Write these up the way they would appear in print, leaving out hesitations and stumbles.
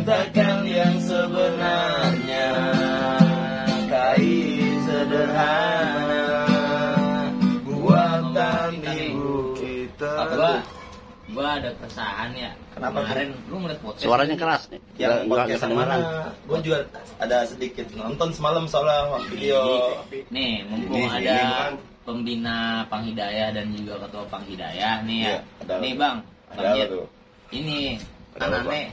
Katakan yang sebenarnya, kain sederhana buatan ibu kita. Gua ada keresahan ya. Kenapa kemarin lu ngeliat podcast Suaranya keras nih. Yang podcast Nggak mana? Gue juga ada sedikit nonton semalam soal video. Nih, mumpung Ini, ada kan. pembina Panghidayah dan juga ketua Panghidayah nih ya. Iya, ada Nih apa? Bang, Ada Bang apa Jet. tuh? Ini Ada apa? aneh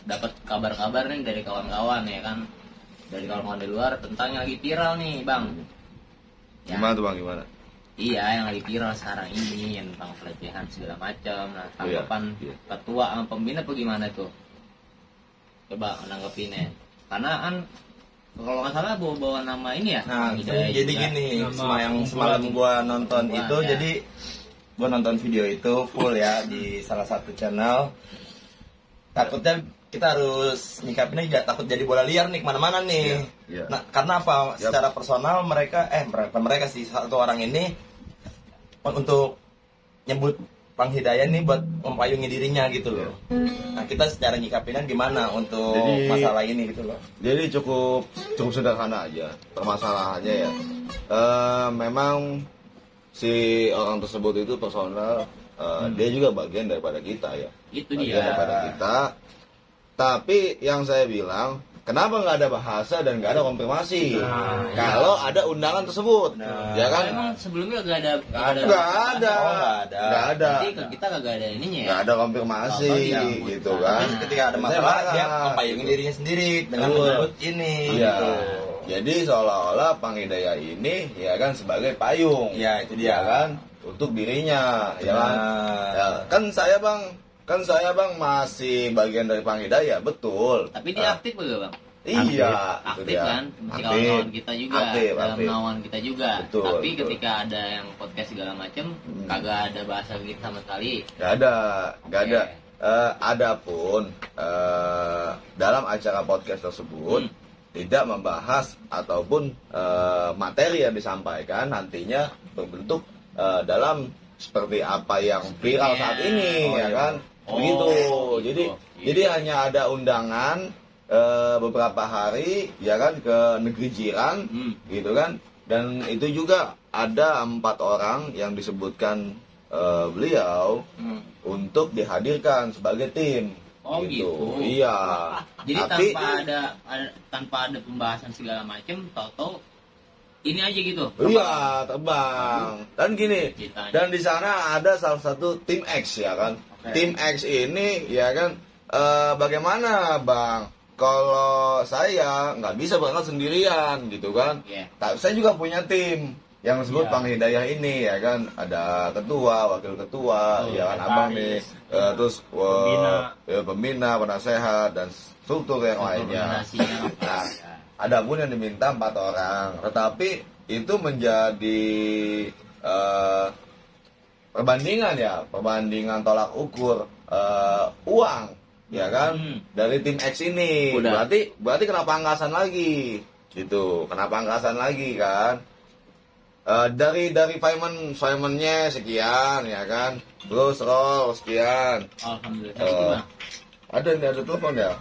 dapat kabar-kabar nih dari kawan-kawan ya kan. Dari kawan-kawan di luar tentang yang lagi viral nih, Bang. Ya. Gimana tuh Bang, gimana? Iya, yang lagi viral sekarang ini yang tentang pelecehan segala macam. Nah, tanggapan Iya. ketua sama pembina apa gimana tuh? Coba nanggepinnya. Karena kan kalau nggak salah bawa nama ini ya. Nah, Panghidayah jadi juga. gini, yang semalam gua nonton Perempuan, itu, ya. jadi gua nonton video itu full ya di salah satu channel. Takutnya kita harus nyikapinnya tidak takut jadi bola liar nih kemana-mana nih. Iya. Nah, karena apa? Secara personal mereka sih satu orang ini untuk nyebut Panghidayah nih buat mempayungi dirinya gitu loh. Nah, kita secara nyikapinnya gimana untuk Jadi- masalah ini gitu loh. Jadi cukup sederhana aja permasalahannya ya. Memang si orang tersebut itu personal, dia juga bagian daripada kita ya. Itu Bagian dia. daripada kita. Tapi yang saya bilang, kenapa nggak ada bahasa dan nggak ada konfirmasi? Kalau ada undangan tersebut, Nah. ya kan? Emang sebelumnya gak ada Nggak ada. Oh, nggak ada. Nggak ada. Berarti ke kita kagak ada ininya ya. Nggak ada konfirmasi Apa dia? gitu kan? Terus ketika ada Saya masalah marah. dia mempayungi dirinya sendiri dengan Betul. menyebut ini Iya. gitu. Jadi seolah-olah Panghidayah ini ya kan sebagai payung. Ya, itu Ya dia. kan untuk dirinya, ya kan? Nah. Ya, kan saya bang masih bagian dari Panghidayah, betul. Tapi dia aktif juga, Bang. Iya, itu Aktif dia. kan, masih Aktif. kawan-kawan kita juga, Aktif, dalam aktif. naungan kita juga. Betul, Tapi betul. ketika ada yang podcast segala macem, kagak ada bahasa kita sama sekali. Gak ada, gak Oke. ada. Adapun dalam acara podcast tersebut tidak membahas ataupun materi yang disampaikan nantinya berbentuk dalam seperti apa yang viral saat ini, Oh, ya iya. kan? Oh, Begitu. gitu. Jadi Gitu. jadi hanya ada undangan beberapa hari, ya kan, ke negeri jiran, gitu kan? Dan itu juga ada 4 orang yang disebutkan beliau untuk dihadirkan sebagai tim. Oh, gitu. Iya. Jadi Tapi tanpa ada pembahasan segala macem, tahu-tahu ini aja gitu. iya, terbang. Dan gini, Ceritanya. dan di sana ada salah satu tim X, ya kan? Oke. Tim X ini, ya kan, bagaimana Bang? Kalau saya nggak bisa berangkat sendirian, gitu kan? Iya. Saya juga punya tim yang disebut Iya. Panghidayah ini, ya kan, ada ketua, wakil ketua, Betul, ya kan, abang nih, terus pembina, penasehat, dan struktur yang lainnya. Rekomendasinya. Nah, Ya. adapun yang diminta 4 orang, tetapi itu menjadi perbandingan tolak ukur uang, ya kan, dari tim X ini. Udah. Berarti kena pangkasan lagi, gitu, kena pangkasan lagi kan. Dari paymentnya sekian, ya kan, terus roll sekian. Alhamdulillah. Tapi gimana? Ada telepon ya?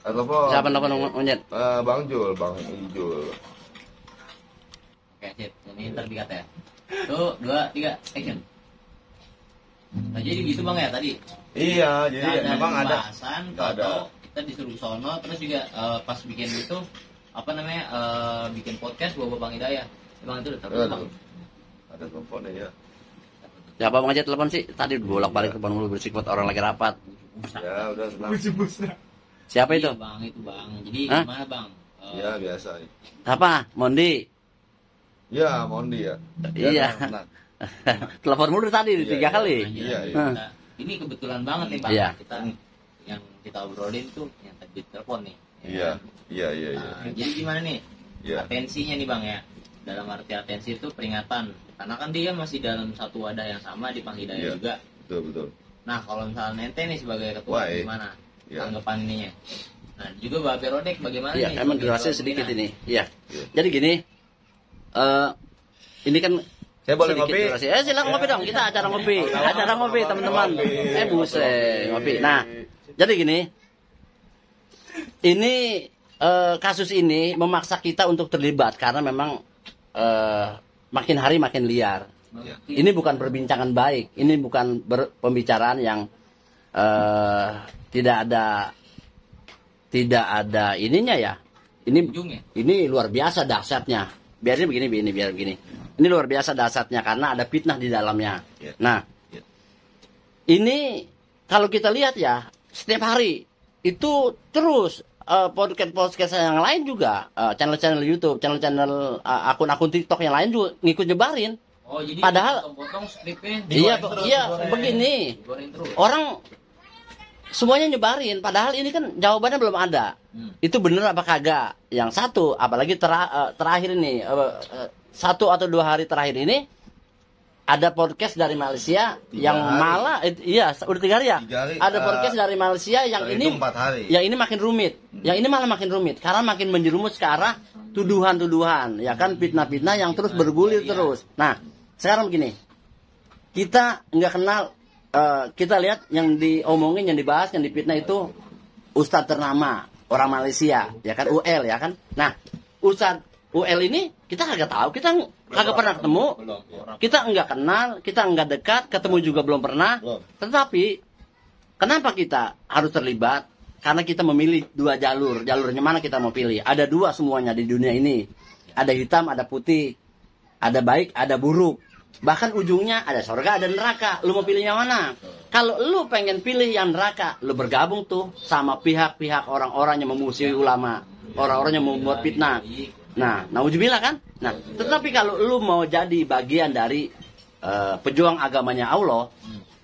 Ada telepon. Siapa nelfon monyet? Bang Jul, Bang Ijul. Oke, sip. Ini ntar dikat ya. 1, 2, 3, action. Nah, jadi gitu Bang ya tadi. Iya, jadi Nggak memang ada. pembahasan, Nggak ada. atau kita disuruh sono, terus juga pas bikin itu apa namanya bikin podcast bawa Panghidayah. Bang itu udah tahu Ada, Bang. ada teleponnya ya. Siapa Bang aja telepon sih? Tadi bolak-balik telepon mulu bersikuat orang lagi rapat. Ya udah senang. Siapa itu? Iya, Bang, itu Bang. Jadi Hah? gimana Bang? Ya biasa. Apa? Mondi. Ya Mondi ya. Iya. Tenang. Telepon mulu tadi Iya, 3 iya. kali. Iya, iya. Nah, ini kebetulan banget nih Bang. Iya. Kita yang kita obrolin tuh yang tadi telepon nih. ya Iya, kan? iya, iya, iya. Nah, jadi gimana nih? Iya. Atensinya nih Bang ya. Dalam arti atensi itu peringatan. Karena kan dia masih dalam satu wadah yang sama di Panghidayah Iya. juga. Betul, betul. Nah, kalau misalnya ente nih sebagai ketua Wah, gimana? Iya. Tanggapan ininya. Nah, juga Mbak Perodek bagaimana Iya, nih? emang sebagai durasi ketua sedikit pembina? ini. Iya. Iya. Jadi gini, ini kan Saya boleh sedikit ngopi? durasi. Silakan ngopi dong. Kita acara ngopi. Acara ngopi teman-teman. Buset, ngopi. Nah, jadi gini, ini kasus ini memaksa kita untuk terlibat karena memang makin hari makin liar. Ini bukan perbincangan baik, ini bukan pembicaraan yang tidak ada ininya ya. Ini luar biasa dahsyatnya. Biar begini. Ini luar biasa dahsyatnya karena ada fitnah di dalamnya. Nah, ini kalau kita lihat ya, setiap hari itu terus podcast yang lain juga, channel-channel YouTube, channel-channel akun-akun TikTok yang lain juga ngikut nyebarin. Oh, jadi padahal potong skripnya. Iya, begini. Orang semuanya nyebarin, padahal ini kan jawabannya belum ada. Itu bener apa kagak? Yang satu, apalagi terakhir ini, 1 atau 2 hari terakhir ini ada podcast dari Malaysia yang malah udah 3 hari ya. Ada podcast dari Malaysia yang ini 4 hari. Yang ini makin rumit. Yang ini malah makin rumit karena makin menjerumus ke arah tuduhan-tuduhan, ya kan, fitnah-fitnah yang terus bergulir terus. Nah, sekarang begini. Kita nggak kenal, kita lihat yang diomongin, yang dibahas, yang difitnah itu Ustadz ternama orang Malaysia, ya kan, UL, ya kan. Nah, Ustadz UL ini kita kagak tahu, kita kagak pernah ketemu, kita nggak kenal, kita nggak dekat, ketemu juga belum pernah. Tetapi kenapa kita harus terlibat? Karena kita memilih 2 jalur. Jalurnya mana kita mau pilih? Ada 2 semuanya di dunia ini. Ada hitam, ada putih. Ada baik, ada buruk. Bahkan ujungnya ada surga, ada neraka. Lu mau pilih yang mana? Kalau lu pengen pilih yang neraka, lu bergabung tuh sama pihak-pihak orang-orang yang memusuhi ulama. Orang-orang yang membuat fitnah. Nah, nauzubillah kan? Nah, tetapi kalau lu mau jadi bagian dari pejuang agamanya Allah,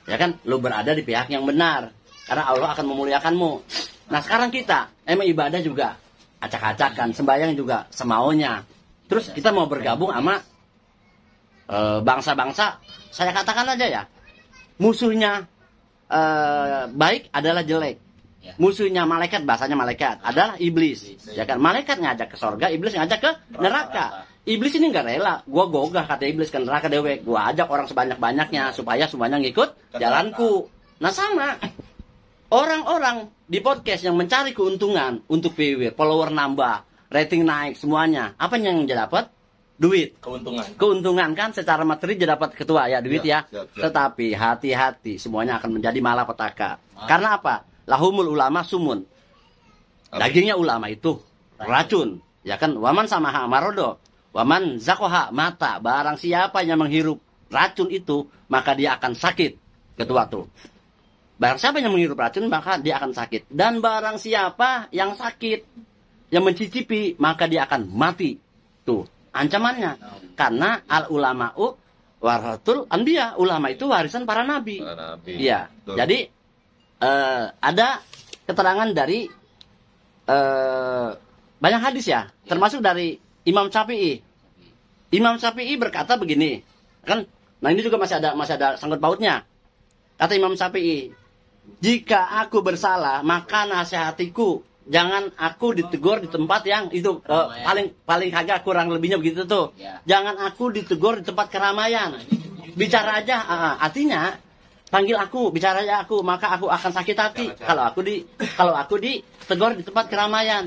ya kan, lu berada di pihak yang benar. Karena Allah akan memuliakanmu. Nah, sekarang kita emang ibadah juga acak-acakan, sembahyang juga semaunya. Terus kita mau bergabung sama bangsa-bangsa, saya katakan aja ya, musuhnya baik adalah jelek. Musuhnya malaikat, bahasanya malaikat adalah iblis. Ya kan, malaikat ngajak ke sorga, iblis ngajak ke neraka. Iblis ini nggak rela, gua gogah kata iblis ke neraka dewek, gua ajak orang sebanyak-banyaknya supaya semuanya ngikut jalanku. Nah, sama orang-orang di podcast yang mencari keuntungan untuk viewer, follower nambah, rating naik semuanya, apa yang dia dapat? Duit. Keuntungan kan secara materi dia dapat ketua ya, duit ya. Tetapi hati-hati, semuanya akan menjadi malapetaka. Karena apa? Lahumul ulama sumun. Dagingnya ulama itu racun, ya kan? Waman samaha marodo, waman zakoha mata. Barang siapa yang menghirup racun itu, maka dia akan sakit. Ketua tuh. Barang siapa yang menghirup racun, maka dia akan sakit. Dan barang siapa yang sakit, yang mencicipi, maka dia akan mati. Tuh, ancamannya. Karena al-ulama'u warahatul anbiya. Ulama itu warisan para nabi. Iya. Jadi, ada keterangan dari banyak hadis ya. Termasuk dari Imam Syafi'i. Imam Syafi'i berkata begini. Kan, nah ini juga masih ada sangkut pautnya. Kata Imam Syafi'i, jika aku bersalah, maka nasihatiku. Jangan aku ditegur di tempat yang itu paling kagak kurang lebihnya begitu tuh. Jangan aku ditegur di tempat keramaian. Bicara aja, artinya panggil aku, bicara aja aku, maka aku akan sakit hati. Kalau aku ditegur di tempat keramaian.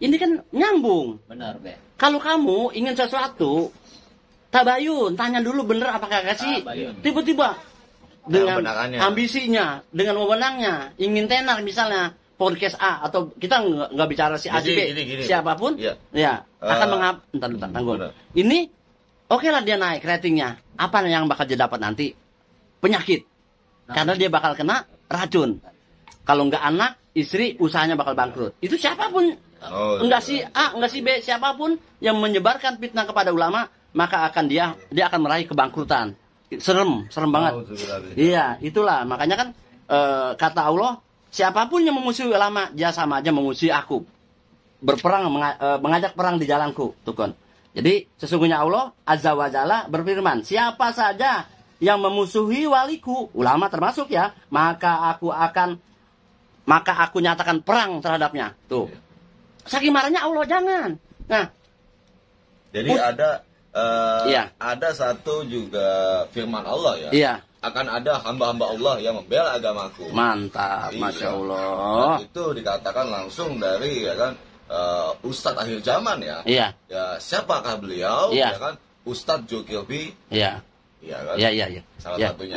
Ini kan nyambung. Benar, Be. Kalau kamu ingin sesuatu, tabayun, tanya dulu bener apa kagak sih. Tiba-tiba dengan ambisinya, dengan wewenangnya, ingin tenar misalnya podcast A, atau kita nggak bicara si A si B, siapapun, ya akan tanggung. Ini oke lah dia naik ratingnya. Apa yang bakal dia dapat nanti? Penyakit, karena dia bakal kena racun. Kalau nggak anak, istri, usahanya bakal bangkrut. Itu siapapun, nggak si A, nggak si B, siapapun yang menyebarkan fitnah kepada ulama, maka akan dia akan meraih kebangkrutan. Serem banget. Iya, itulah makanya kan kata Allah, siapapun yang memusuhi ulama, dia sama aja memusuhi aku. Berperang, mengajak perang di jalanku, tuh kan. Jadi sesungguhnya Allah Azza wa Jalla berfirman, siapa saja yang memusuhi waliku, ulama termasuk ya, maka aku nyatakan perang terhadapnya. Tuh. Saking marahnya Allah, jangan. Nah, jadi ada satu juga firman Allah ya. Iya. akan ada hamba-hamba Allah yang membela agamaku. Mantap, Iya. Masya Allah. Dan itu dikatakan langsung dari ya kan Ustadz akhir zaman ya. Iya, Ya siapakah beliau? Iya. Ya kan Ustadz Zulkifli, iya, ya kan. iya, iya, iya. Salah Iya, satunya.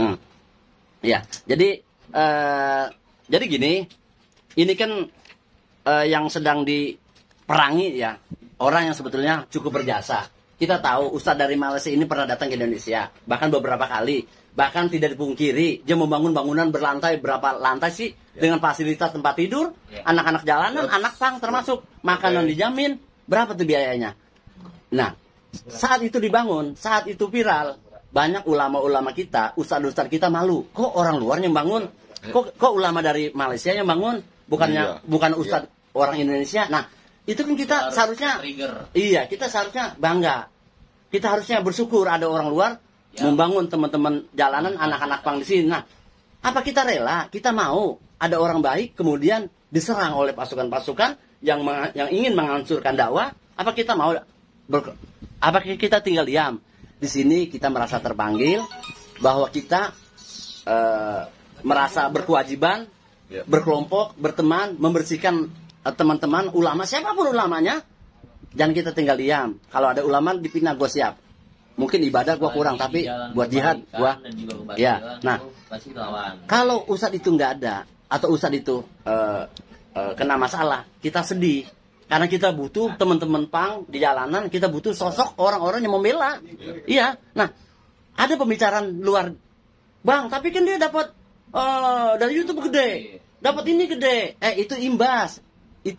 Iya, jadi gini, ini kan yang sedang diperangi ya, orang yang sebetulnya cukup berjasa. Kita tahu Ustadz dari Malaysia ini pernah datang ke Indonesia, bahkan beberapa kali. Bahkan tidak dipungkiri, dia membangun bangunan berlantai, berapa lantai sih, dengan fasilitas tempat tidur, anak-anak jalanan, anak pang termasuk, makanan dijamin, berapa tuh biayanya? Nah, saat itu dibangun, saat itu viral, banyak ulama-ulama kita, ustadz-ustadz kita malu. Kok orang luar yang bangun? Kok ulama dari Malaysia yang bangun? Bukannya bukan ustadz orang Indonesia. Nah, itu kan kita seharusnya trigger. iya, kita seharusnya bangga. Kita harusnya bersyukur ada orang luar membangun teman-teman jalanan, anak-anak pang di sini. Nah, apa kita rela? Kita mau ada orang baik kemudian diserang oleh pasukan-pasukan yang ingin menghancurkan dakwah? Apa kita mau apa kita tinggal diam? Di sini kita merasa terpanggil bahwa kita merasa berkewajiban, berkelompok, berteman, membersihkan teman-teman ulama, siapapun ulamanya. Jangan kita tinggal diam. Kalau ada ulama dipindah, gue siap. Mungkin ibadah gue kurang, tapi buat jihad gue. Ya, nah, kalau ustadz itu nggak ada atau ustadz itu kena masalah, kita sedih. Karena kita butuh teman-teman pang di jalanan, kita butuh sosok orang-orang yang membela. Iya. Nah, ada pembicaraan luar, bang, tapi kan dia dapat dari YouTube gede, dapat ini gede. Itu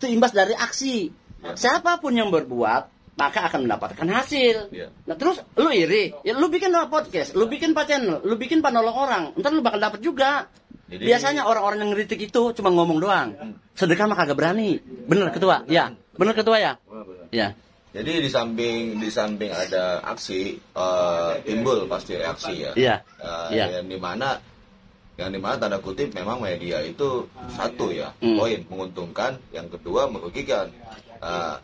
imbas dari aksi. Siapapun yang berbuat, maka akan mendapatkan hasil. Nah, terus lu iri, ya lu bikin podcast, lu bikin channel, lu bikin panolong orang, ntar lu bakal dapat juga. Jadi, biasanya orang-orang yang ngeritik itu cuma ngomong doang. Sedekah mah kagak berani. Bener ketua? Ya. Bener ketua ya? Ya. Jadi di samping ada aksi, timbul pasti reaksi ya. Iya. Yang dimana tanda kutip memang media itu satu ya, poin menguntungkan, yang kedua merugikan.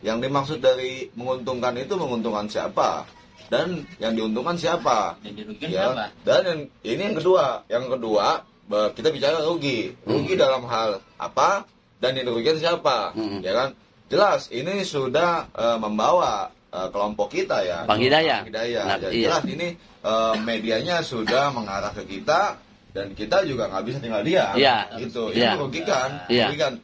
Yang dimaksud dari menguntungkan itu menguntungkan siapa dan yang diuntungkan siapa? Dan dirugikan ya. siapa? Dan ini yang kedua kita bicara rugi dalam hal apa dan yang dirugikan siapa? Ya kan? Jelas ini sudah membawa kelompok kita ya, Bang Hidayah. Nah, jelas ini medianya sudah mengarah ke kita. Dan kita juga nggak bisa tinggal diam, gitu. Ini merugikan,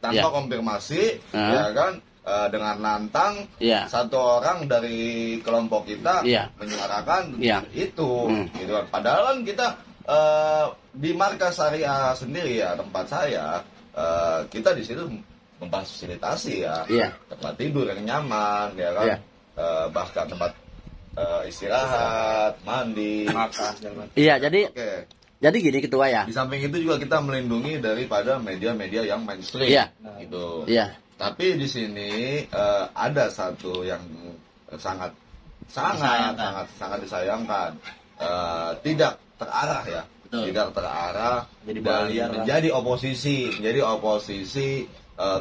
tanpa konfirmasi, ya kan, dengan lantang satu orang dari kelompok kita menyuarakan itu, gitu kan. Padahal kan kita di markas syariah sendiri ya, tempat saya, kita di situ memfasilitasi tempat tidur yang nyaman, ya kan, bahkan tempat istirahat, mandi, makan. Iya, jadi. Jadi gini ketua ya. Di samping itu juga kita melindungi daripada media-media yang mainstream, gitu. Iya. Tapi di sini ada satu yang sangat disayangkan, tidak terarah ya, tidak terarah dan menjadi oposisi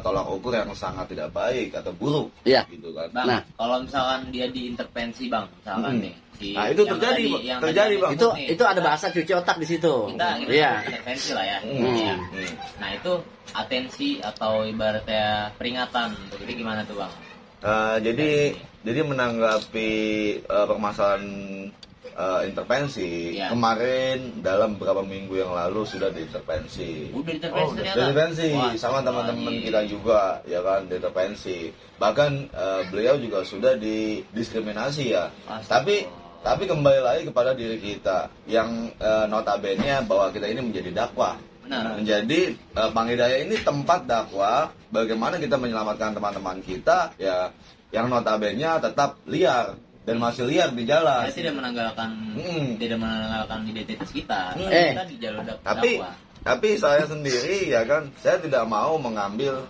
tolak ukur yang sangat tidak baik atau buruk, gitu kan. Bang, nah, kalau misalkan dia diintervensi bang, misalkan nih. Nah itu terjadi bang. Itu ada bahasa cuci otak di situ. Kita intervensi lah ya. Nah itu atensi atau ibaratnya peringatan. Jadi gimana tuh bang? Jadi menanggapi permasalahan intervensi kemarin dalam beberapa minggu yang lalu sudah diintervensi. Udah diintervensi ternyata. Diintervensi sama teman-teman kita juga ya kan, diintervensi. Bahkan beliau juga sudah didiskriminasi ya. Tapi kembali lagi kepada diri kita yang notabene bahwa kita ini menjadi dakwah. Benar. Menjadi Bang Hidayah ini tempat dakwah, bagaimana kita menyelamatkan teman-teman kita ya yang notabene tetap liar dan masih liar di jalan. Saya tidak menanggalkan identitas kita. Kita di jalur dakwah. Tapi saya sendiri ya kan, saya tidak mau mengambil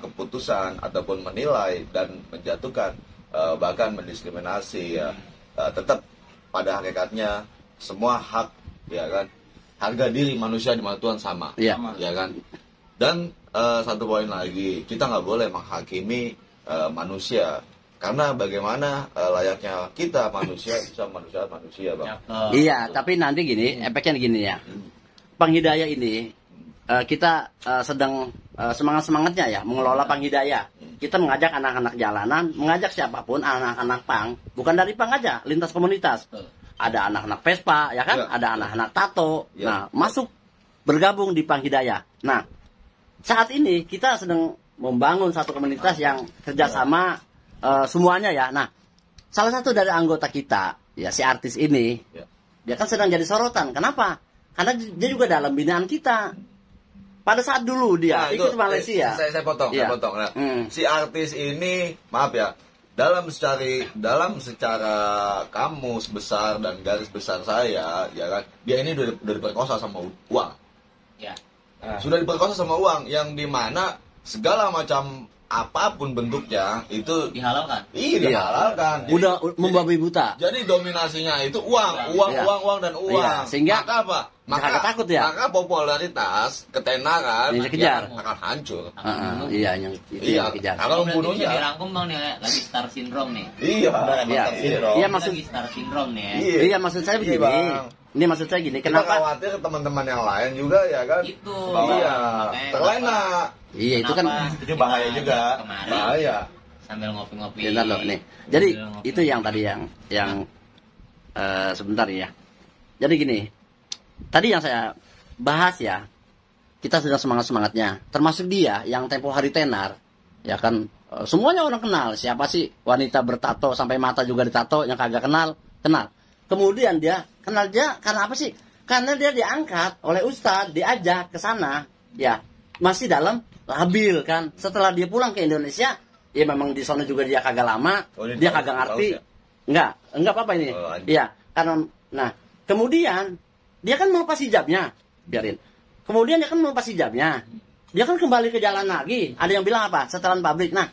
keputusan ataupun menilai dan menjatuhkan bahkan mendiskriminasi ya. Tetap pada hakikatnya semua hak ya kan, harga diri manusia di mata Tuhan sama, ya kan. Dan satu poin lagi, kita nggak boleh menghakimi manusia karena bagaimana layaknya kita manusia bisa manusia Bang. Iya, tapi nanti gini, efeknya gini ya. Panghidayah ini kita sedang semangat-semangatnya ya mengelola Panghidayah. Kita mengajak anak-anak jalanan, mengajak siapapun, anak-anak pang, bukan dari pang aja, lintas komunitas. Ada anak-anak Vespa, ya kan? Ada anak-anak tato. Nah, masuk bergabung di Panghidayah. Nah, saat ini kita sedang membangun satu komunitas yang kerjasama semuanya ya. Nah, salah satu dari anggota kita, ya si artis ini, dia kan sedang jadi sorotan. Kenapa? Karena dia juga dalam binaan kita. Pada saat dulu dia ikut Malaysia. Saya potong. Nah, si artis ini, maaf ya, dalam secara kamus besar dan garis besar saya, ya kan, dia ini udah diperkosa sama uang. Ya. Sudah diperkosa sama uang, yang dimana segala macam apapun bentuknya itu dihalalkan. Iya, dihalalkan. Udah membabi buta. Jadi dominasinya itu uang dan uang. Iya, sehingga maka apa? Maka takut ya. Maka popularitas, ketenaran Yang dikejar. akan hancur. Iya, yang itu Iya, yang dikejar. kalau Berarti membunuhnya. bisa dirangkum Bang nih, lagi star syndrome nih. Iya. Iya, maksud Lagi star syndrome nih ya. iya maksud saya begini. Bang. Ini maksud saya gini, Kita kenapa? khawatir teman-teman yang lain juga ya kan. Itu. Iya, Makanya terlena. Iya, itu kan Kenapa itu bahaya kita juga. kemari Bahaya. sambil ngopi-ngopi. bentar loh nih. Jadi Sambil ngopi-ngopi. itu yang tadi yang sebentar ya. Jadi gini. Tadi yang saya bahas ya. Kita sudah semangat-semangatnya. Termasuk dia yang tempo hari tenar. Ya kan semuanya orang kenal. Siapa sih wanita bertato sampai mata juga ditato yang kagak kenal? Kemudian dia kenal dia karena apa sih? Karena dia diangkat oleh ustadz, diajak ke sana. Ya, masih dalam labil kan. Setelah dia pulang ke Indonesia, ya memang di sana juga dia kagak lama, dia kagak ngerti. Enggak apa-apa ini. Iya, karena nah, kemudian dia kan melepas hijabnya, biarin. Kemudian dia kan melepas hijabnya. Dia kan kembali ke jalan lagi. Ada yang bilang apa? Setelan pabrik. Nah,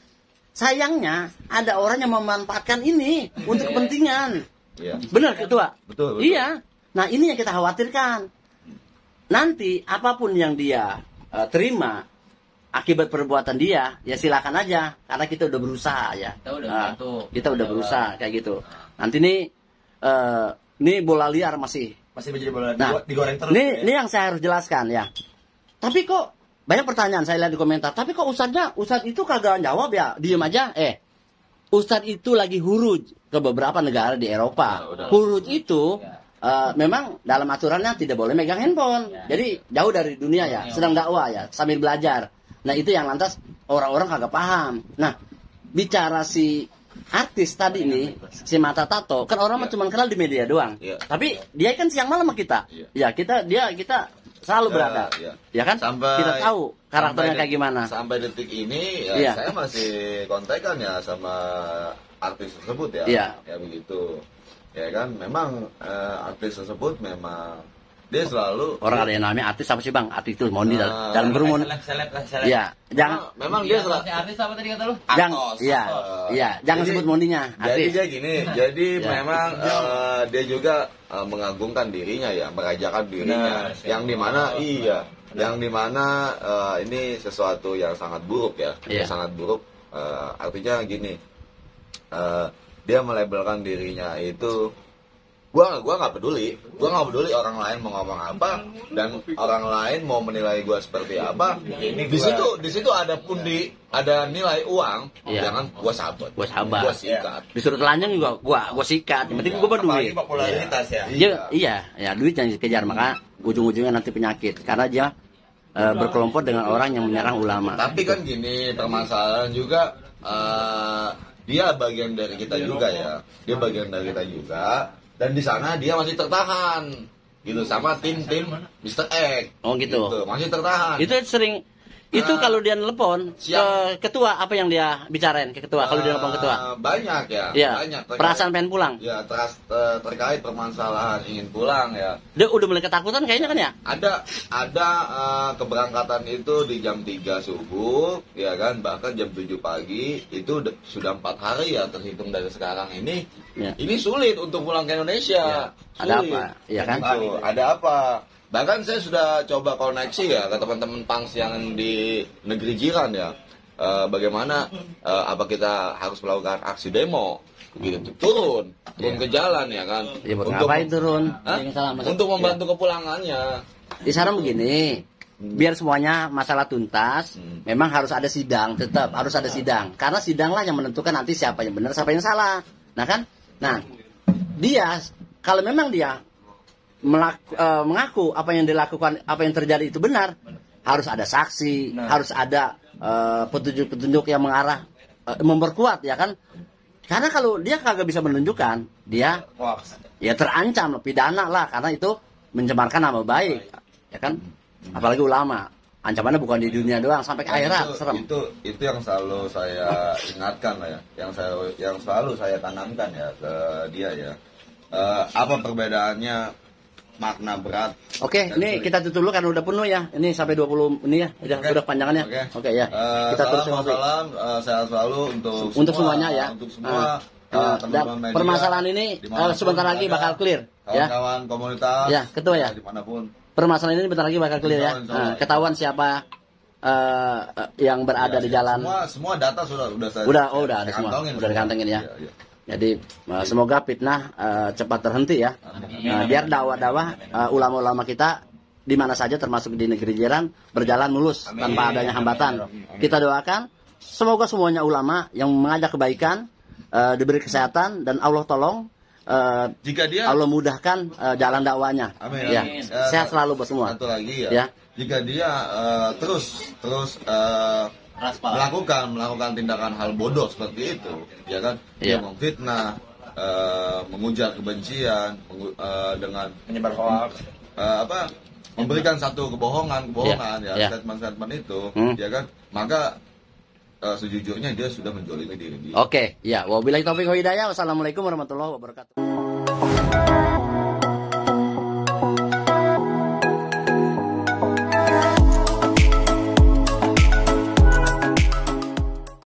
sayangnya ada orang yang memanfaatkan ini untuk kepentingan. Iya. Benar, Ketua? Betul. Iya. Nah, ini yang kita khawatirkan. Nanti apapun yang dia terima akibat perbuatan dia, ya silakan aja, karena kita udah berusaha ya. Kita udah bantu. Kita udah berusaha kayak gitu. Nanti nih bola liar masih. Masih menjadi bola Nah, digoreng terus. Ini yang saya harus jelaskan ya. Tapi kok banyak pertanyaan saya lihat di komentar. Tapi kok Ustadz itu kagak jawab ya, diem aja. Ustadz itu lagi huruj ke beberapa negara di Eropa. Huruj itu memang dalam aturannya tidak boleh megang handphone. Jadi jauh dari dunia ya, sedang dakwah ya, sambil belajar. Nah itu yang lantas orang-orang kagak paham. Nah bicara si artis tadi nih, si Mata Tato, kan orang mah cuma kenal di media doang. Tapi dia kan siang malam sama kita. Ya kita selalu berada. Ya kan? Kita tahu karakternya kayak gimana. Sampai detik ini ya, saya masih kontekan ya sama artis tersebut ya. Iya. Ya begitu. Ya kan memang artis tersebut memang dia selalu Orang ada yang namanya artis apa sih Bang? Artis itu Mondi dalam kerumunan. Seleb. Iya, jangan memang Dia dia selalu artis apa tadi kata lu? jangan sebut Mondinya. Jadi Artis. dia gini, jadi Ya. memang dia juga mengagungkan dirinya ya, merajakan dirinya, yang dimana yang dimana ini sesuatu yang sangat buruk ya, Iya. sangat buruk. Artinya gini, dia melabelkan dirinya itu, gua nggak peduli orang lain mau ngomong apa dan orang lain mau menilai gua seperti apa. Di situ ada nilai uang, jangan gua sahabat. Gua sikat. Disuruh telanjang juga gua sikat. Yang penting gua berduit. Apalagi popularitas ya. Iya, duit yang dikejar, maka ujung-ujungnya nanti penyakit karena dia berkelompok dengan orang yang menyerang ulama. Tapi kan gini, permasalahan juga dia bagian dari kita juga ya. Dia bagian dari kita juga. Dan di sana dia masih tertahan gitu sama tim Mr. X. Oh gitu. Masih tertahan. Itu sering kalau dia nelpon ke ketua, apa yang dia bicarain ke ketua kalau dia nelpon ketua? Banyak ya. Iya. Banyak. Perasaan pengen pulang. Ya, terkait permasalahan ingin pulang ya. Dia udah mulai ketakutan kayaknya kan ya? Ada keberangkatan itu di jam 3 subuh, ya kan, bahkan jam 7 pagi itu sudah 4 hari ya terhitung dari sekarang ini. Ya. Ini sulit untuk pulang ke Indonesia. Ada Sulit. apa? Iya kan? Gitu. Ada apa? Bahkan saya sudah coba koneksi ya ke teman-teman pangs yang di negeri jiran ya. bagaimana apa kita harus melakukan aksi demo gitu, turun ke jalan ya kan. Ya, ngapain turun? Hah? Untuk membantu kepulangannya. Di sana begini, biar semuanya masalah tuntas, memang harus ada sidang, tetap harus ada sidang. Karena sidanglah yang menentukan nanti siapa yang benar, siapa yang salah. Nah kan, dia kalau memang dia mengaku apa yang dilakukan, apa yang terjadi itu benar, harus ada saksi, harus ada petunjuk-petunjuk yang mengarah, memperkuat ya kan. Karena kalau dia kagak bisa menunjukkan, dia ya terancam pidana lah, karena itu mencemarkan nama baik, ya kan. Apalagi ulama, ancamannya bukan di dunia doang, sampai ke akhirat, serem. Itu yang selalu saya ingatkan lah ya, yang selalu saya tanamkan ya ke dia ya. Apa perbedaannya makna berat? Oke, ini kita tutup dulu karena udah penuh ya. Ini sampai 20 ini ya, udah panjangannya. Oke ya. Kita salam, sehat selalu untuk semuanya ya. Untuk semua dan permasalahan ini sebentar lagi bakal clear ya. Kawan-kawan komunitas. Ya, ketua ya. Dimanapun. Permasalahan ini bentar lagi bakal clear ya. Ketahuan siapa yang berada di jalan. Semua data sudah saya. Udah ada semua. Udah dikantongin ya. Iya. Jadi semoga fitnah cepat terhenti ya. Biar dakwah-dakwah ulama-ulama kita di mana saja termasuk di negeri jiran berjalan mulus tanpa adanya hambatan. Kita doakan semoga semuanya ulama yang mengajak kebaikan diberi kesehatan dan Allah tolong jika dia Allah mudahkan jalan dakwanya. Amin. Ya. Sehat selalu buat semua. Satu lagi ya. Jika dia terus melakukan tindakan hal bodoh seperti itu, ya kan? Dia memfitnah, mengujar kebencian, dengan menyebar hoax, memberikan satu kebohongan statement-statement itu, ya kan? Maka sejujurnya dia sudah menjolimi diri dia. Oke, ya. Wabillahi taufiq wa hidayah. Wassalamualaikum warahmatullahi wabarakatuh.